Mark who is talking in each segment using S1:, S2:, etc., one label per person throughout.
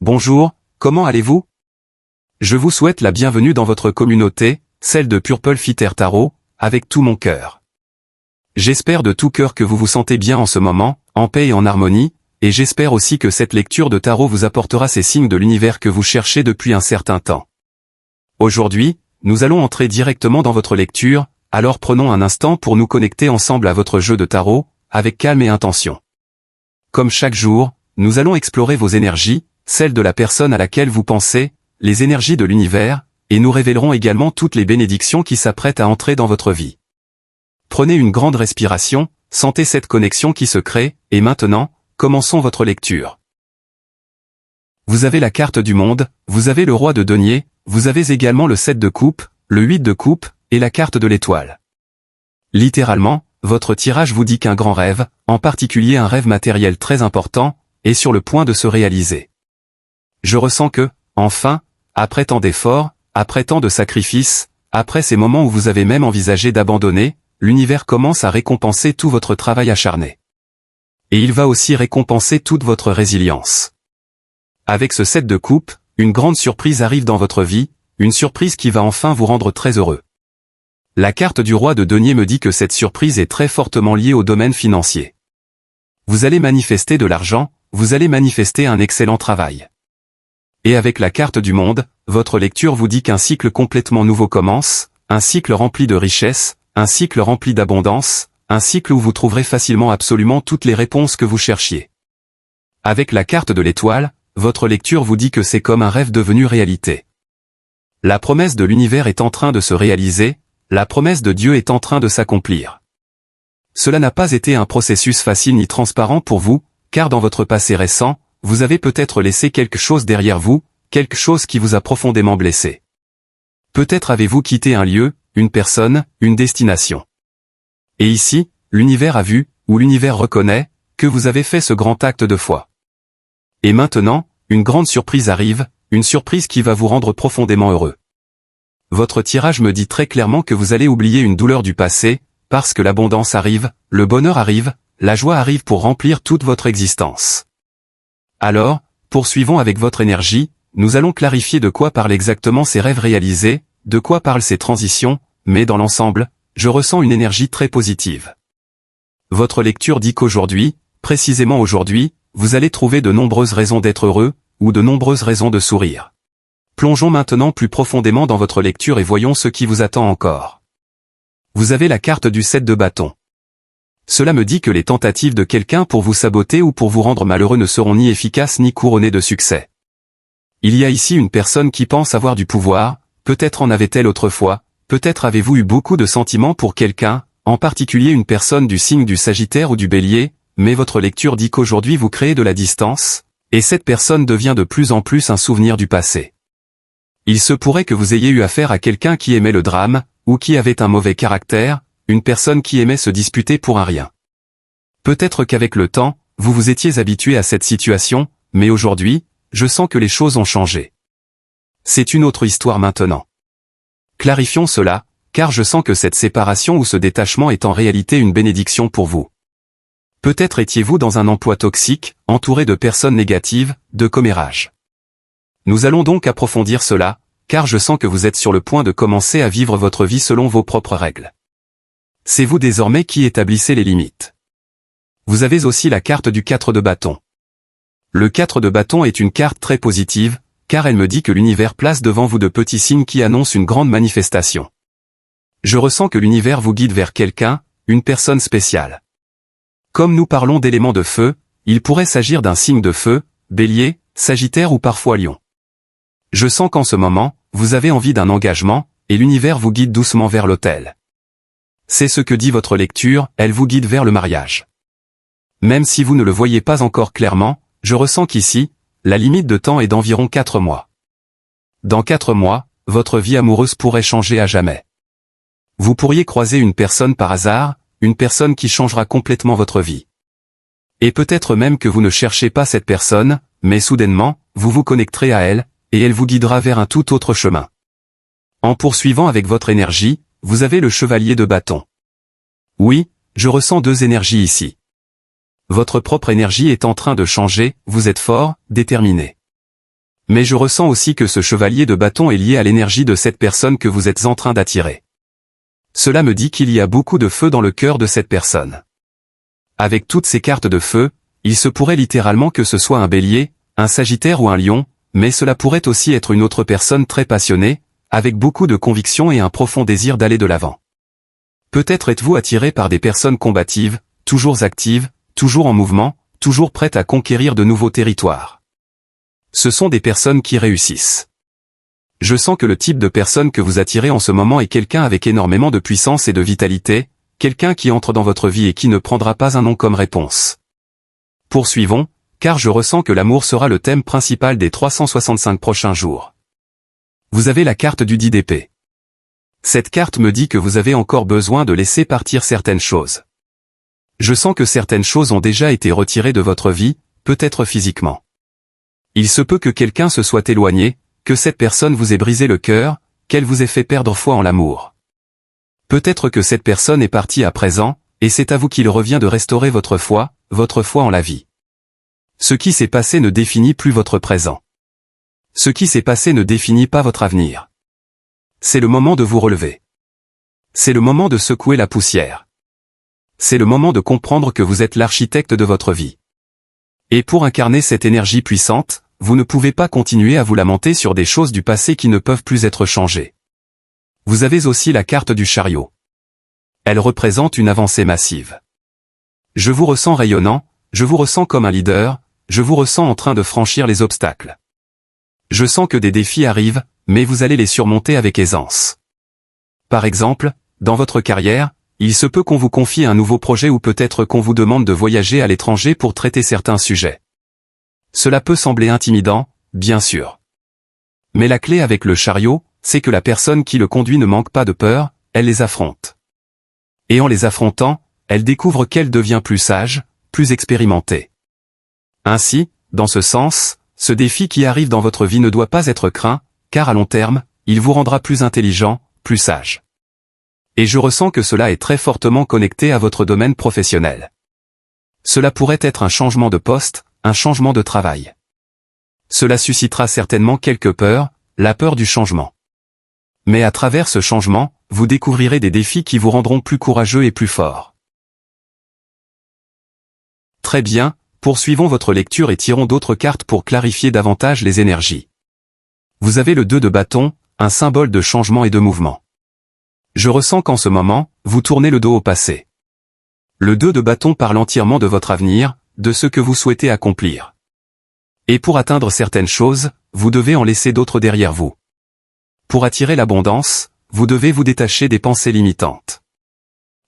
S1: Bonjour, comment allez-vous? Je vous souhaite la bienvenue dans votre communauté, celle de Purple Fitter Tarot, avec tout mon cœur. J'espère de tout cœur que vous vous sentez bien en ce moment, en paix et en harmonie, et j'espère aussi que cette lecture de tarot vous apportera ces signes de l'univers que vous cherchez depuis un certain temps. Aujourd'hui, nous allons entrer directement dans votre lecture, alors prenons un instant pour nous connecter ensemble à votre jeu de tarot, avec calme et intention. Comme chaque jour, nous allons explorer vos énergies, celles de la personne à laquelle vous pensez, les énergies de l'univers, et nous révélerons également toutes les bénédictions qui s'apprêtent à entrer dans votre vie. Prenez une grande respiration, sentez cette connexion qui se crée, et maintenant, commençons votre lecture. Vous avez la carte du monde, vous avez le roi de denier, vous avez également le 7 de coupe, le 8 de coupe, et la carte de l'étoile. Littéralement, votre tirage vous dit qu'un grand rêve, en particulier un rêve matériel très important, est sur le point de se réaliser. Je ressens que, enfin, après tant d'efforts, après tant de sacrifices, après ces moments où vous avez même envisagé d'abandonner, l'univers commence à récompenser tout votre travail acharné. Et il va aussi récompenser toute votre résilience. Avec ce 7 de coupe, une grande surprise arrive dans votre vie, une surprise qui va enfin vous rendre très heureux. La carte du roi de denier me dit que cette surprise est très fortement liée au domaine financier. Vous allez manifester de l'argent, vous allez manifester un excellent travail. Et avec la carte du monde, votre lecture vous dit qu'un cycle complètement nouveau commence, un cycle rempli de richesse, un cycle rempli d'abondance, un cycle où vous trouverez facilement absolument toutes les réponses que vous cherchiez. Avec la carte de l'étoile, votre lecture vous dit que c'est comme un rêve devenu réalité. La promesse de l'univers est en train de se réaliser, la promesse de Dieu est en train de s'accomplir. Cela n'a pas été un processus facile ni transparent pour vous, car dans votre passé récent, vous avez peut-être laissé quelque chose derrière vous, quelque chose qui vous a profondément blessé. Peut-être avez-vous quitté un lieu, une personne, une destination. Et ici, l'univers a vu, ou l'univers reconnaît, que vous avez fait ce grand acte de foi. Et maintenant, une grande surprise arrive, une surprise qui va vous rendre profondément heureux. Votre tirage me dit très clairement que vous allez oublier une douleur du passé, parce que l'abondance arrive, le bonheur arrive, la joie arrive pour remplir toute votre existence. Alors, poursuivons avec votre énergie, nous allons clarifier de quoi parlent exactement ces rêves réalisés, de quoi parlent ces transitions, mais dans l'ensemble, je ressens une énergie très positive. Votre lecture dit qu'aujourd'hui, précisément aujourd'hui, vous allez trouver de nombreuses raisons d'être heureux, ou de nombreuses raisons de sourire. Plongeons maintenant plus profondément dans votre lecture et voyons ce qui vous attend encore. Vous avez la carte du 7 de bâton. Cela me dit que les tentatives de quelqu'un pour vous saboter ou pour vous rendre malheureux ne seront ni efficaces ni couronnées de succès. Il y a ici une personne qui pense avoir du pouvoir, peut-être en avait-elle autrefois, peut-être avez-vous eu beaucoup de sentiments pour quelqu'un, en particulier une personne du signe du Sagittaire ou du Bélier, mais votre lecture dit qu'aujourd'hui vous créez de la distance, et cette personne devient de plus en plus un souvenir du passé. Il se pourrait que vous ayez eu affaire à quelqu'un qui aimait le drame, ou qui avait un mauvais caractère, une personne qui aimait se disputer pour un rien. Peut-être qu'avec le temps, vous vous étiez habitué à cette situation, mais aujourd'hui, je sens que les choses ont changé. C'est une autre histoire maintenant. Clarifions cela, car je sens que cette séparation ou ce détachement est en réalité une bénédiction pour vous. Peut-être étiez-vous dans un emploi toxique, entouré de personnes négatives, de commérages. Nous allons donc approfondir cela, car je sens que vous êtes sur le point de commencer à vivre votre vie selon vos propres règles. C'est vous désormais qui établissez les limites. Vous avez aussi la carte du 4 de bâton. Le 4 de bâton est une carte très positive, car elle me dit que l'univers place devant vous de petits signes qui annoncent une grande manifestation. Je ressens que l'univers vous guide vers quelqu'un, une personne spéciale. Comme nous parlons d'éléments de feu, il pourrait s'agir d'un signe de feu, Bélier, Sagittaire ou parfois Lion. Je sens qu'en ce moment, vous avez envie d'un engagement, et l'univers vous guide doucement vers l'autel. C'est ce que dit votre lecture, elle vous guide vers le mariage. Même si vous ne le voyez pas encore clairement, je ressens qu'ici, la limite de temps est d'environ 4 mois. Dans 4 mois, votre vie amoureuse pourrait changer à jamais. Vous pourriez croiser une personne par hasard, une personne qui changera complètement votre vie. Et peut-être même que vous ne cherchez pas cette personne, mais soudainement, vous vous connecterez à elle, et elle vous guidera vers un tout autre chemin. En poursuivant avec votre énergie, vous avez le chevalier de bâton. Oui, je ressens 2 énergies ici. Votre propre énergie est en train de changer, vous êtes fort, déterminé. Mais je ressens aussi que ce chevalier de bâton est lié à l'énergie de cette personne que vous êtes en train d'attirer. Cela me dit qu'il y a beaucoup de feu dans le cœur de cette personne. Avec toutes ces cartes de feu, il se pourrait littéralement que ce soit un bélier, un sagittaire ou un lion, mais cela pourrait aussi être une autre personne très passionnée, avec beaucoup de conviction et un profond désir d'aller de l'avant. Peut-être êtes-vous attiré par des personnes combatives, toujours actives, toujours en mouvement, toujours prêtes à conquérir de nouveaux territoires. Ce sont des personnes qui réussissent. Je sens que le type de personne que vous attirez en ce moment est quelqu'un avec énormément de puissance et de vitalité, quelqu'un qui entre dans votre vie et qui ne prendra pas un non comme réponse. Poursuivons, car je ressens que l'amour sera le thème principal des 365 prochains jours. Vous avez la carte du 10 d'épée. Cette carte me dit que vous avez encore besoin de laisser partir certaines choses. Je sens que certaines choses ont déjà été retirées de votre vie, peut-être physiquement. Il se peut que quelqu'un se soit éloigné, que cette personne vous ait brisé le cœur, qu'elle vous ait fait perdre foi en l'amour. Peut-être que cette personne est partie à présent, et c'est à vous qu'il revient de restaurer votre foi en la vie. Ce qui s'est passé ne définit plus votre présent. Ce qui s'est passé ne définit pas votre avenir. C'est le moment de vous relever. C'est le moment de secouer la poussière. C'est le moment de comprendre que vous êtes l'architecte de votre vie. Et pour incarner cette énergie puissante, vous ne pouvez pas continuer à vous lamenter sur des choses du passé qui ne peuvent plus être changées. Vous avez aussi la carte du chariot. Elle représente une avancée massive. Je vous ressens rayonnant, je vous ressens comme un leader, je vous ressens en train de franchir les obstacles. Je sens que des défis arrivent, mais vous allez les surmonter avec aisance. Par exemple, dans votre carrière, il se peut qu'on vous confie un nouveau projet ou peut-être qu'on vous demande de voyager à l'étranger pour traiter certains sujets. Cela peut sembler intimidant, bien sûr. Mais la clé avec le chariot, c'est que la personne qui le conduit ne manque pas de peur, elle les affronte. Et en les affrontant, elle découvre qu'elle devient plus sage, plus expérimentée. Ainsi, dans ce sens, ce défi qui arrive dans votre vie ne doit pas être craint, car à long terme, il vous rendra plus intelligent, plus sage. Et je ressens que cela est très fortement connecté à votre domaine professionnel. Cela pourrait être un changement de poste, un changement de travail. Cela suscitera certainement quelques peurs, la peur du changement. Mais à travers ce changement, vous découvrirez des défis qui vous rendront plus courageux et plus forts. Très bien, poursuivons votre lecture et tirons d'autres cartes pour clarifier davantage les énergies. Vous avez le 2 de bâton, un symbole de changement et de mouvement. Je ressens qu'en ce moment, vous tournez le dos au passé. Le 2 de bâton parle entièrement de votre avenir, de ce que vous souhaitez accomplir. Et pour atteindre certaines choses, vous devez en laisser d'autres derrière vous. Pour attirer l'abondance, vous devez vous détacher des pensées limitantes.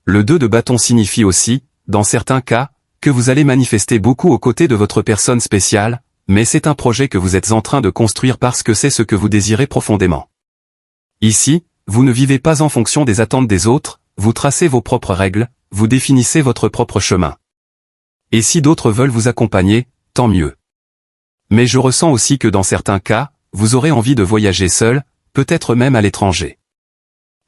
S1: Le 2 de bâton signifie aussi, dans certains cas, que vous allez manifester beaucoup aux côtés de votre personne spéciale, mais c'est un projet que vous êtes en train de construire parce que c'est ce que vous désirez profondément. Ici, vous ne vivez pas en fonction des attentes des autres, vous tracez vos propres règles, vous définissez votre propre chemin. Et si d'autres veulent vous accompagner, tant mieux. Mais je ressens aussi que dans certains cas, vous aurez envie de voyager seul, peut-être même à l'étranger.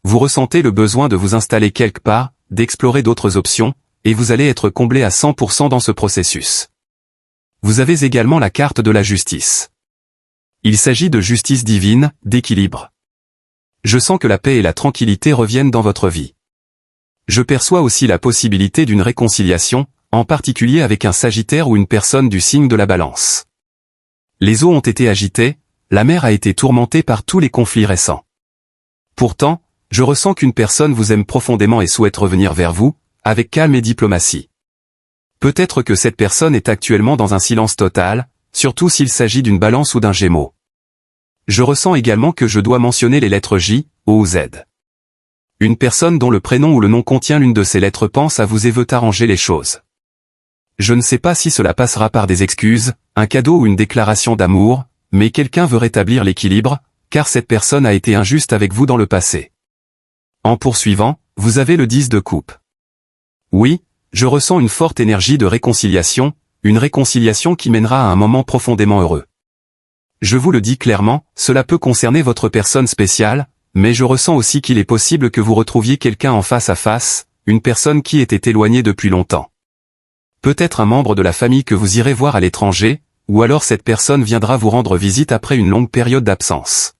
S1: Vous ressentez le besoin de vous installer quelque part, d'explorer d'autres options, et vous allez être comblé à 100% dans ce processus. Vous avez également la carte de la justice. Il s'agit de justice divine, d'équilibre. Je sens que la paix et la tranquillité reviennent dans votre vie. Je perçois aussi la possibilité d'une réconciliation, en particulier avec un Sagittaire ou une personne du signe de la Balance. Les eaux ont été agitées, la mer a été tourmentée par tous les conflits récents. Pourtant, je ressens qu'une personne vous aime profondément et souhaite revenir vers vous, avec calme et diplomatie. Peut-être que cette personne est actuellement dans un silence total, surtout s'il s'agit d'une Balance ou d'un Gémeaux. Je ressens également que je dois mentionner les lettres J, O ou Z. Une personne dont le prénom ou le nom contient l'une de ces lettres pense à vous et veut arranger les choses. Je ne sais pas si cela passera par des excuses, un cadeau ou une déclaration d'amour, mais quelqu'un veut rétablir l'équilibre, car cette personne a été injuste avec vous dans le passé. En poursuivant, vous avez le 10 de coupe. Oui, je ressens une forte énergie de réconciliation, une réconciliation qui mènera à un moment profondément heureux. Je vous le dis clairement, cela peut concerner votre personne spéciale, mais je ressens aussi qu'il est possible que vous retrouviez quelqu'un en face à face, une personne qui était éloignée depuis longtemps. Peut-être un membre de la famille que vous irez voir à l'étranger, ou alors cette personne viendra vous rendre visite après une longue période d'absence.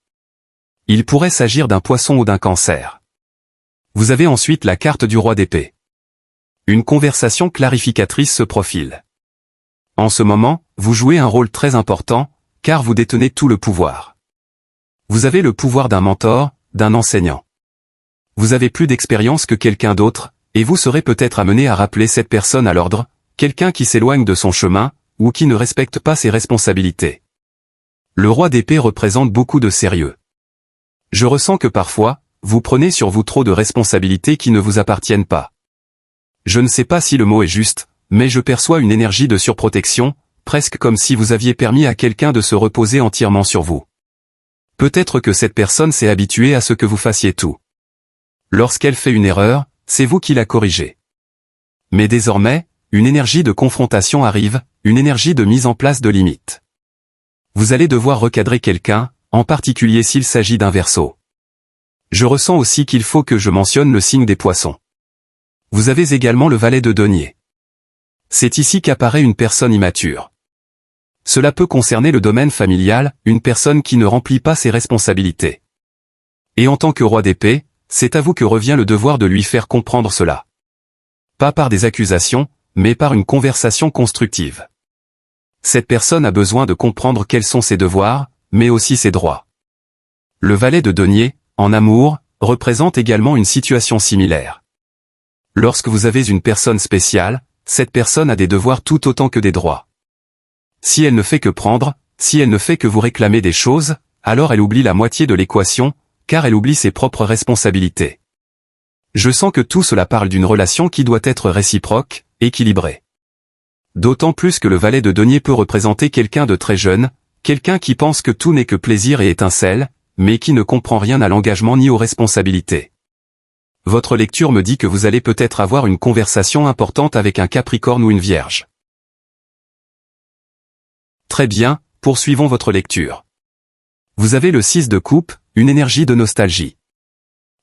S1: Il pourrait s'agir d'un poisson ou d'un cancer. Vous avez ensuite la carte du roi d'épée. Une conversation clarificatrice se profile. En ce moment, vous jouez un rôle très important, car vous détenez tout le pouvoir. Vous avez le pouvoir d'un mentor, d'un enseignant. Vous avez plus d'expérience que quelqu'un d'autre, et vous serez peut-être amené à rappeler cette personne à l'ordre, quelqu'un qui s'éloigne de son chemin, ou qui ne respecte pas ses responsabilités. Le roi d'épée représente beaucoup de sérieux. Je ressens que parfois, vous prenez sur vous trop de responsabilités qui ne vous appartiennent pas. Je ne sais pas si le mot est juste, mais je perçois une énergie de surprotection, presque comme si vous aviez permis à quelqu'un de se reposer entièrement sur vous. Peut-être que cette personne s'est habituée à ce que vous fassiez tout. Lorsqu'elle fait une erreur, c'est vous qui la corrigez. Mais désormais, une énergie de confrontation arrive, une énergie de mise en place de limites. Vous allez devoir recadrer quelqu'un, en particulier s'il s'agit d'un Verseau. Je ressens aussi qu'il faut que je mentionne le signe des Poissons. Vous avez également le valet de denier. C'est ici qu'apparaît une personne immature. Cela peut concerner le domaine familial, une personne qui ne remplit pas ses responsabilités. Et en tant que roi d'épée, c'est à vous que revient le devoir de lui faire comprendre cela. Pas par des accusations, mais par une conversation constructive. Cette personne a besoin de comprendre quels sont ses devoirs, mais aussi ses droits. Le valet de denier, en amour, représente également une situation similaire. Lorsque vous avez une personne spéciale, cette personne a des devoirs tout autant que des droits. Si elle ne fait que prendre, si elle ne fait que vous réclamer des choses, alors elle oublie la moitié de l'équation, car elle oublie ses propres responsabilités. Je sens que tout cela parle d'une relation qui doit être réciproque, équilibrée. D'autant plus que le valet de denier peut représenter quelqu'un de très jeune, quelqu'un qui pense que tout n'est que plaisir et étincelle, mais qui ne comprend rien à l'engagement ni aux responsabilités. Votre lecture me dit que vous allez peut-être avoir une conversation importante avec un Capricorne ou une Vierge. Très bien, poursuivons votre lecture. Vous avez le 6 de coupe, une énergie de nostalgie.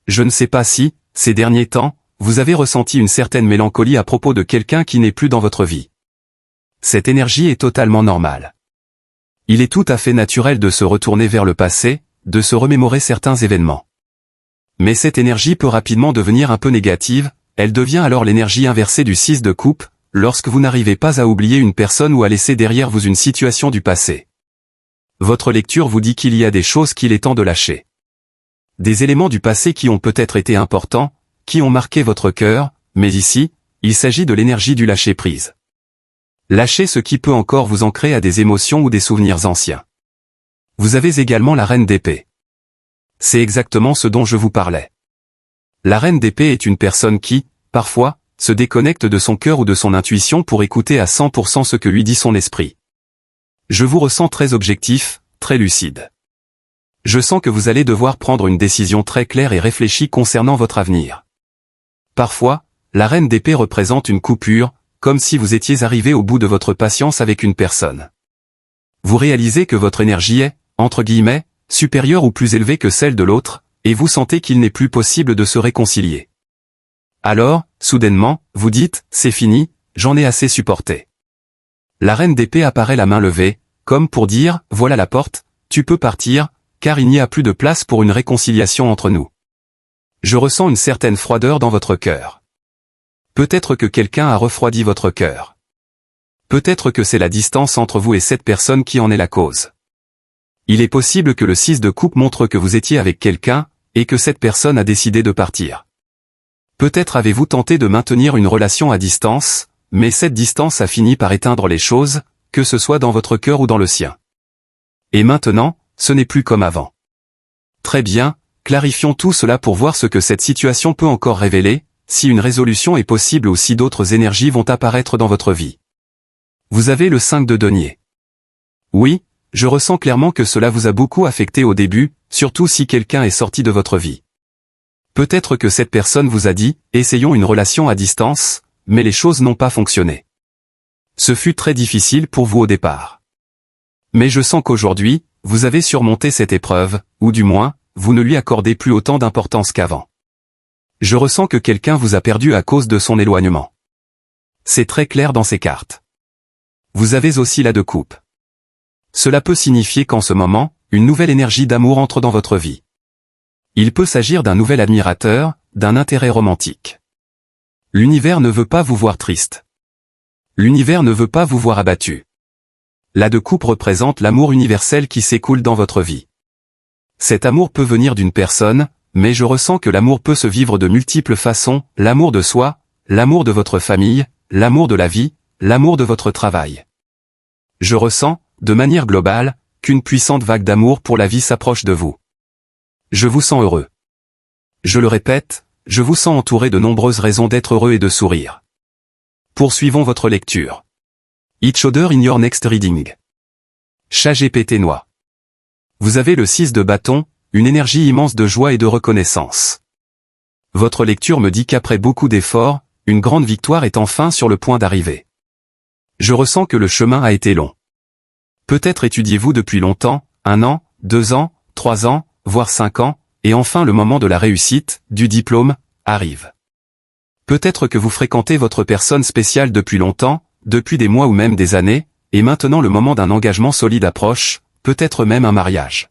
S1: Je ne sais pas si, ces derniers temps, vous avez ressenti une certaine mélancolie à propos de quelqu'un qui n'est plus dans votre vie. Cette énergie est totalement normale. Il est tout à fait naturel de se retourner vers le passé, de se remémorer certains événements. Mais cette énergie peut rapidement devenir un peu négative, elle devient alors l'énergie inversée du 6 de coupe, lorsque vous n'arrivez pas à oublier une personne ou à laisser derrière vous une situation du passé. Votre lecture vous dit qu'il y a des choses qu'il est temps de lâcher. Des éléments du passé qui ont peut-être été importants, qui ont marqué votre cœur, mais ici, il s'agit de l'énergie du lâcher-prise. Lâchez ce qui peut encore vous ancrer à des émotions ou des souvenirs anciens. Vous avez également la reine d'épée. C'est exactement ce dont je vous parlais. La reine d'épée est une personne qui, parfois, se déconnecte de son cœur ou de son intuition pour écouter à 100% ce que lui dit son esprit. Je vous ressens très objectif, très lucide. Je sens que vous allez devoir prendre une décision très claire et réfléchie concernant votre avenir. Parfois, la reine d'épée représente une coupure, comme si vous étiez arrivé au bout de votre patience avec une personne. Vous réalisez que votre énergie est, entre guillemets, supérieure ou plus élevée que celle de l'autre, et vous sentez qu'il n'est plus possible de se réconcilier. Alors, soudainement, vous dites, c'est fini, j'en ai assez supporté. La reine d'épée apparaît la main levée, comme pour dire, voilà la porte, tu peux partir, car il n'y a plus de place pour une réconciliation entre nous. Je ressens une certaine froideur dans votre cœur. Peut-être que quelqu'un a refroidi votre cœur. Peut-être que c'est la distance entre vous et cette personne qui en est la cause. Il est possible que le 6 de coupe montre que vous étiez avec quelqu'un, et que cette personne a décidé de partir. Peut-être avez-vous tenté de maintenir une relation à distance, mais cette distance a fini par éteindre les choses, que ce soit dans votre cœur ou dans le sien. Et maintenant, ce n'est plus comme avant. Très bien, clarifions tout cela pour voir ce que cette situation peut encore révéler, si une résolution est possible ou si d'autres énergies vont apparaître dans votre vie. Vous avez le 5 de denier. Oui, je ressens clairement que cela vous a beaucoup affecté au début, surtout si quelqu'un est sorti de votre vie. Peut-être que cette personne vous a dit, essayons une relation à distance, mais les choses n'ont pas fonctionné. Ce fut très difficile pour vous au départ. Mais je sens qu'aujourd'hui, vous avez surmonté cette épreuve, ou du moins, vous ne lui accordez plus autant d'importance qu'avant. Je ressens que quelqu'un vous a perdu à cause de son éloignement. C'est très clair dans ces cartes. Vous avez aussi la de coupe. Cela peut signifier qu'en ce moment, une nouvelle énergie d'amour entre dans votre vie. Il peut s'agir d'un nouvel admirateur, d'un intérêt romantique. L'univers ne veut pas vous voir triste. L'univers ne veut pas vous voir abattu. La de coupe représente l'amour universel qui s'écoule dans votre vie. Cet amour peut venir d'une personne, mais je ressens que l'amour peut se vivre de multiples façons, l'amour de soi, l'amour de votre famille, l'amour de la vie, l'amour de votre travail. Je ressens, de manière globale, qu'une puissante vague d'amour pour la vie s'approche de vous. Je vous sens heureux. Je le répète, je vous sens entouré de nombreuses raisons d'être heureux et de sourire. Poursuivons votre lecture. Each other in your next reading. ChatGPT Noix. Vous avez le 6 de bâton, une énergie immense de joie et de reconnaissance. Votre lecture me dit qu'après beaucoup d'efforts, une grande victoire est enfin sur le point d'arriver. Je ressens que le chemin a été long. Peut-être étudiez-vous depuis longtemps, 1 an, 2 ans, 3 ans, voire 5 ans, et enfin le moment de la réussite, du diplôme, arrive. Peut-être que vous fréquentez votre personne spéciale depuis longtemps, depuis des mois ou même des années, et maintenant le moment d'un engagement solide approche, peut-être même un mariage.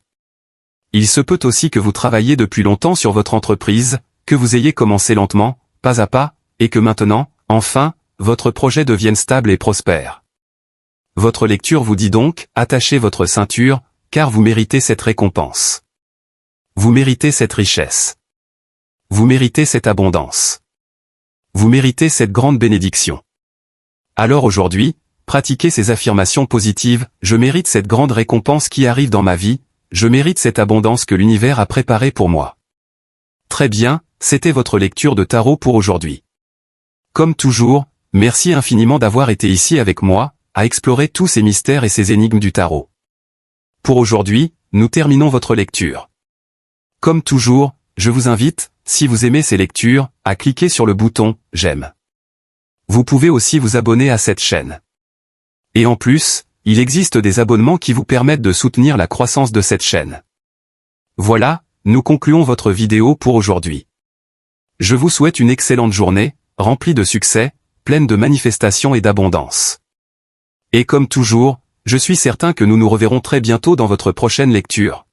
S1: Il se peut aussi que vous travailliez depuis longtemps sur votre entreprise, que vous ayez commencé lentement, pas à pas, et que maintenant, enfin, votre projet devienne stable et prospère. Votre lecture vous dit donc, attachez votre ceinture, car vous méritez cette récompense. Vous méritez cette richesse. Vous méritez cette abondance. Vous méritez cette grande bénédiction. Alors aujourd'hui, pratiquez ces affirmations positives, je mérite cette grande récompense qui arrive dans ma vie, je mérite cette abondance que l'univers a préparée pour moi. Très bien, c'était votre lecture de tarot pour aujourd'hui. Comme toujours, merci infiniment d'avoir été ici avec moi, à explorer tous ces mystères et ces énigmes du tarot. Pour aujourd'hui, nous terminons votre lecture. Comme toujours, je vous invite, si vous aimez ces lectures, à cliquer sur le bouton « J'aime ». Vous pouvez aussi vous abonner à cette chaîne. Et en plus, il existe des abonnements qui vous permettent de soutenir la croissance de cette chaîne. Voilà, nous concluons votre vidéo pour aujourd'hui. Je vous souhaite une excellente journée, remplie de succès, pleine de manifestations et d'abondance. Et comme toujours, je suis certain que nous nous reverrons très bientôt dans votre prochaine lecture.